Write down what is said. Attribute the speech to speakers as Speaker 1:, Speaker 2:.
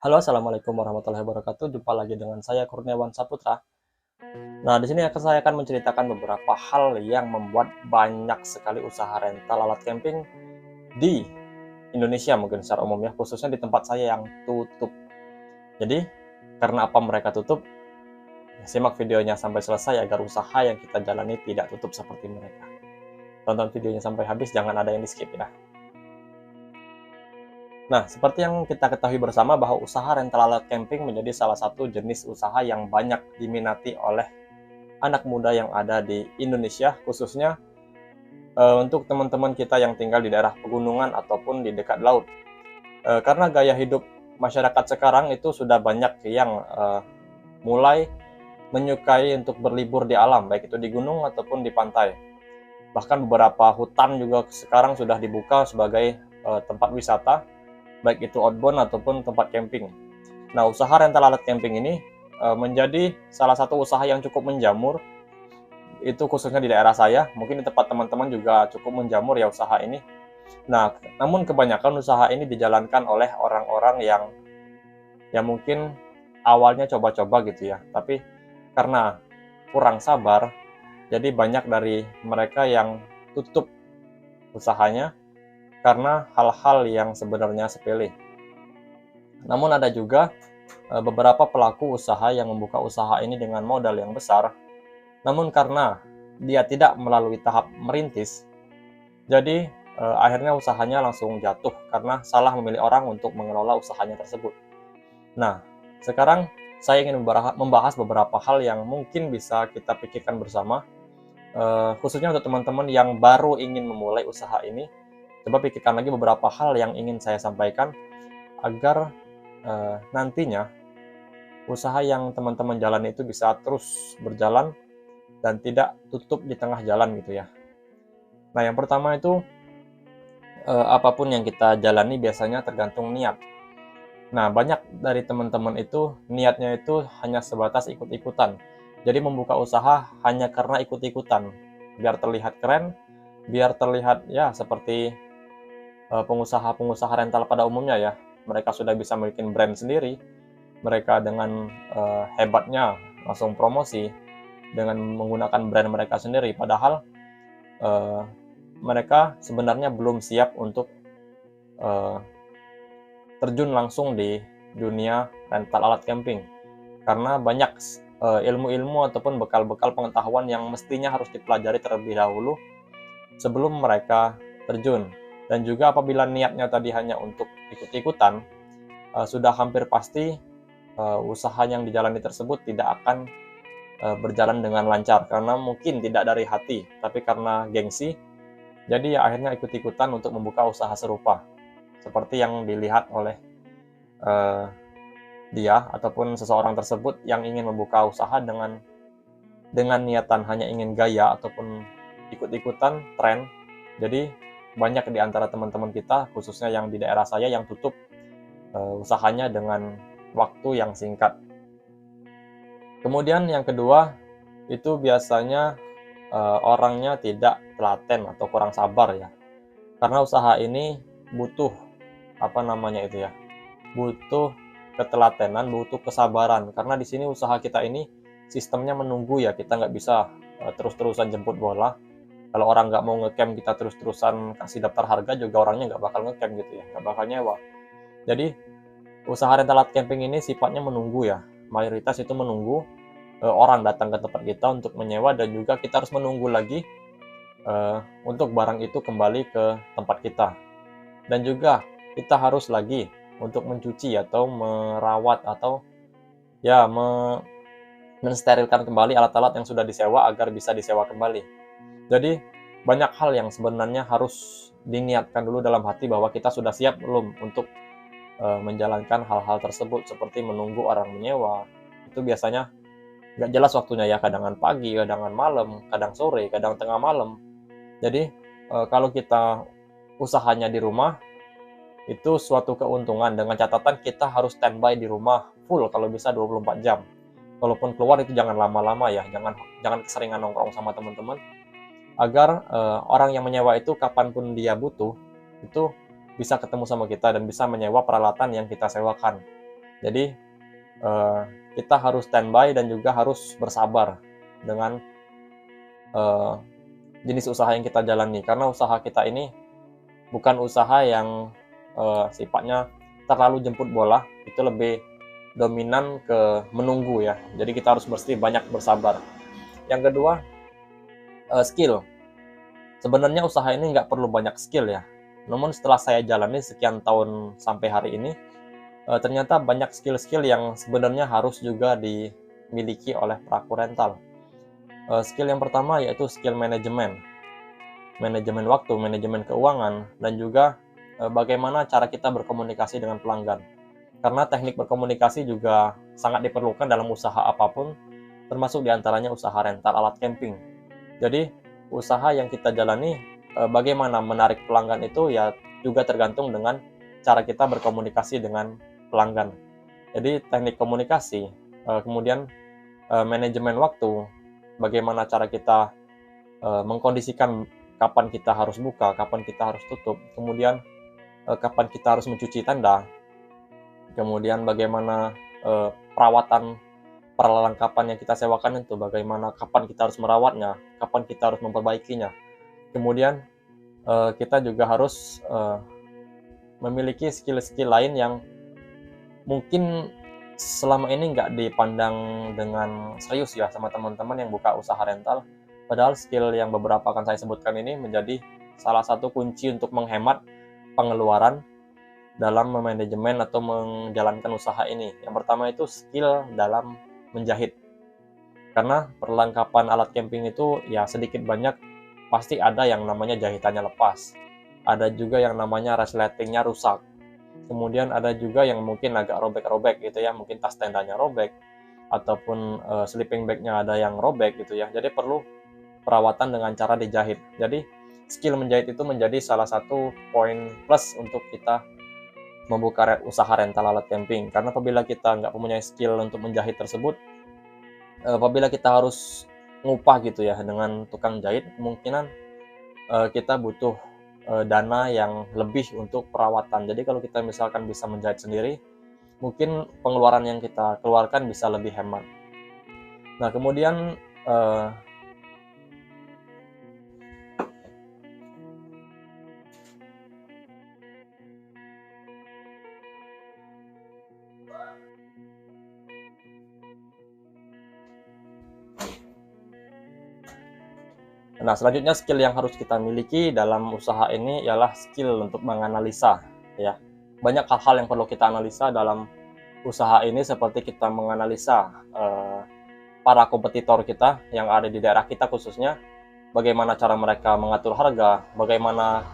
Speaker 1: Halo, assalamualaikum warahmatullahi wabarakatuh. Jumpa lagi dengan saya Kurniawan Saputra. Nah, di sini saya akan menceritakan beberapa hal yang membuat banyak sekali usaha rental alat camping di Indonesia mungkin secara umum ya, khususnya di tempat saya yang tutup. Jadi, karena apa mereka tutup? Ya, simak videonya sampai selesai agar usaha yang kita jalani tidak tutup seperti mereka. Tonton videonya sampai habis, jangan ada yang di skip ya. Nah, seperti yang kita ketahui bersama bahwa usaha rental alat camping menjadi salah satu jenis usaha yang banyak diminati oleh anak muda yang ada di Indonesia, khususnya untuk teman-teman kita yang tinggal di daerah pegunungan ataupun di dekat laut. Karena gaya hidup masyarakat sekarang itu sudah banyak yang mulai menyukai untuk berlibur di alam, baik itu di gunung ataupun di pantai. Bahkan beberapa hutan juga sekarang sudah dibuka sebagai tempat wisata, baik itu outbound ataupun tempat camping. Nah, usaha rental alat camping ini menjadi salah satu usaha yang cukup menjamur, itu khususnya di daerah saya. Mungkin di tempat teman-teman juga cukup menjamur ya usaha ini. Nah, namun kebanyakan usaha ini dijalankan oleh orang-orang yang mungkin awalnya coba-coba gitu ya, tapi karena kurang sabar, jadi banyak dari mereka yang tutup usahanya karena hal-hal yang sebenarnya sepele. Namun ada juga beberapa pelaku usaha yang membuka usaha ini dengan modal yang besar, namun karena dia tidak melalui tahap merintis, jadi akhirnya usahanya langsung jatuh karena salah memilih orang untuk mengelola usahanya tersebut. Nah, sekarang saya ingin membahas beberapa hal yang mungkin bisa kita pikirkan bersama, khususnya untuk teman-teman yang baru ingin memulai usaha ini. Coba pikirkan lagi beberapa hal yang ingin saya sampaikan agar nantinya usaha yang teman-teman jalan itu bisa terus berjalan dan tidak tutup di tengah jalan gitu ya. Nah, yang pertama itu apapun yang kita jalani biasanya tergantung niat. Nah, banyak dari teman-teman itu niatnya itu hanya sebatas ikut-ikutan. Jadi membuka usaha hanya karena ikut-ikutan, biar terlihat keren, biar terlihat ya seperti pengusaha-pengusaha rental pada umumnya ya. Mereka sudah bisa bikin brand sendiri, mereka dengan hebatnya langsung promosi dengan menggunakan brand mereka sendiri, padahal eh, mereka sebenarnya belum siap untuk eh, terjun langsung di dunia rental alat camping. Karena banyak ilmu-ilmu ataupun bekal-bekal pengetahuan yang mestinya harus dipelajari terlebih dahulu sebelum mereka terjun. Dan juga apabila niatnya tadi hanya untuk ikut-ikutan, sudah hampir pasti usaha yang dijalani tersebut tidak akan berjalan dengan lancar karena mungkin tidak dari hati, tapi karena gengsi. Jadi ya akhirnya ikut-ikutan untuk membuka usaha serupa seperti yang dilihat oleh eh, dia ataupun seseorang tersebut yang ingin membuka usaha dengan niatan hanya ingin gaya ataupun ikut-ikutan tren. Jadi banyak di antara teman-teman kita khususnya yang di daerah saya yang tutup usahanya dengan waktu yang singkat. Kemudian yang kedua itu biasanya orangnya tidak telaten atau kurang sabar ya. Karena usaha ini butuh apa namanya itu ya, butuh ketelatenan, butuh kesabaran. Karena di sini usaha kita ini sistemnya menunggu ya, kita nggak bisa terus-terusan jemput bola. Kalau orang nggak mau ngecamp kita terus-terusan kasih daftar harga juga orangnya nggak bakal ngecamp gitu ya, nggak bakal nyewa. Jadi usaha rental alat camping ini sifatnya menunggu ya, mayoritas itu menunggu orang datang ke tempat kita untuk menyewa dan juga kita harus menunggu lagi untuk barang itu kembali ke tempat kita. Dan juga kita harus lagi untuk mencuci atau merawat atau ya mensterilkan kembali alat-alat yang sudah disewa agar bisa disewa kembali. Jadi banyak hal yang sebenarnya harus diniatkan dulu dalam hati bahwa kita sudah siap belum untuk menjalankan hal-hal tersebut seperti menunggu orang menyewa. Itu biasanya nggak jelas waktunya ya, kadangan pagi, kadangan malam, kadang sore, kadang tengah malam. Jadi kalau kita usahanya di rumah itu suatu keuntungan dengan catatan kita harus standby di rumah full kalau bisa 24 jam. Walaupun keluar itu jangan lama-lama ya, jangan jangan keseringan nongkrong sama teman-teman agar orang yang menyewa itu kapanpun dia butuh itu bisa ketemu sama kita dan bisa menyewa peralatan yang kita sewakan. Jadi kita harus standby dan juga harus bersabar dengan jenis usaha yang kita jalani, karena usaha kita ini bukan usaha yang sifatnya terlalu jemput bola, itu lebih dominan ke menunggu ya. Jadi kita harus banyak bersabar. Yang kedua, skill. Sebenarnya usaha ini nggak perlu banyak skill ya. Namun setelah saya jalani sekian tahun sampai hari ini, ternyata banyak skill-skill yang sebenarnya harus juga dimiliki oleh pelaku rental. Skill yang pertama yaitu skill manajemen. Manajemen waktu, manajemen keuangan, dan juga bagaimana cara kita berkomunikasi dengan pelanggan. Karena teknik berkomunikasi juga sangat diperlukan dalam usaha apapun, termasuk diantaranya usaha rental alat camping. Jadi, usaha yang kita jalani, bagaimana menarik pelanggan itu ya juga tergantung dengan cara kita berkomunikasi dengan pelanggan. Jadi, teknik komunikasi, kemudian manajemen waktu, bagaimana cara kita mengkondisikan kapan kita harus buka, kapan kita harus tutup, kemudian kapan kita harus mencuci tenda, kemudian bagaimana perawatan perlengkapan yang kita sewakan itu, bagaimana kapan kita harus merawatnya, kapan kita harus memperbaikinya. Kemudian kita juga harus memiliki skill-skill lain yang mungkin selama ini nggak dipandang dengan serius ya sama teman-teman yang buka usaha rental. Padahal skill yang beberapa akan saya sebutkan ini menjadi salah satu kunci untuk menghemat pengeluaran dalam memanajemen atau menjalankan usaha ini. Yang pertama itu skill dalam menjahit. Karena perlengkapan alat camping itu ya sedikit banyak pasti ada yang namanya jahitannya lepas. Ada juga yang namanya resletingnya rusak. Kemudian ada juga yang mungkin agak robek-robek gitu ya, mungkin tas tendanya robek ataupun sleeping bag-nya ada yang robek gitu ya. Jadi perlu perawatan dengan cara dijahit. Jadi skill menjahit itu menjadi salah satu poin plus untuk kita membuka usaha rental alat camping. Karena apabila kita nggak mempunyai skill untuk menjahit tersebut, apabila kita harus ngupah gitu ya dengan tukang jahit, kemungkinan kita butuh dana yang lebih untuk perawatan. Jadi kalau kita misalkan bisa menjahit sendiri, mungkin pengeluaran yang kita keluarkan bisa lebih hemat. Nah, kemudian selanjutnya skill yang harus kita miliki dalam usaha ini ialah skill untuk menganalisa ya. Banyak hal-hal yang perlu kita analisa dalam usaha ini, seperti kita menganalisa para kompetitor kita yang ada di daerah kita khususnya, bagaimana cara mereka mengatur harga, bagaimana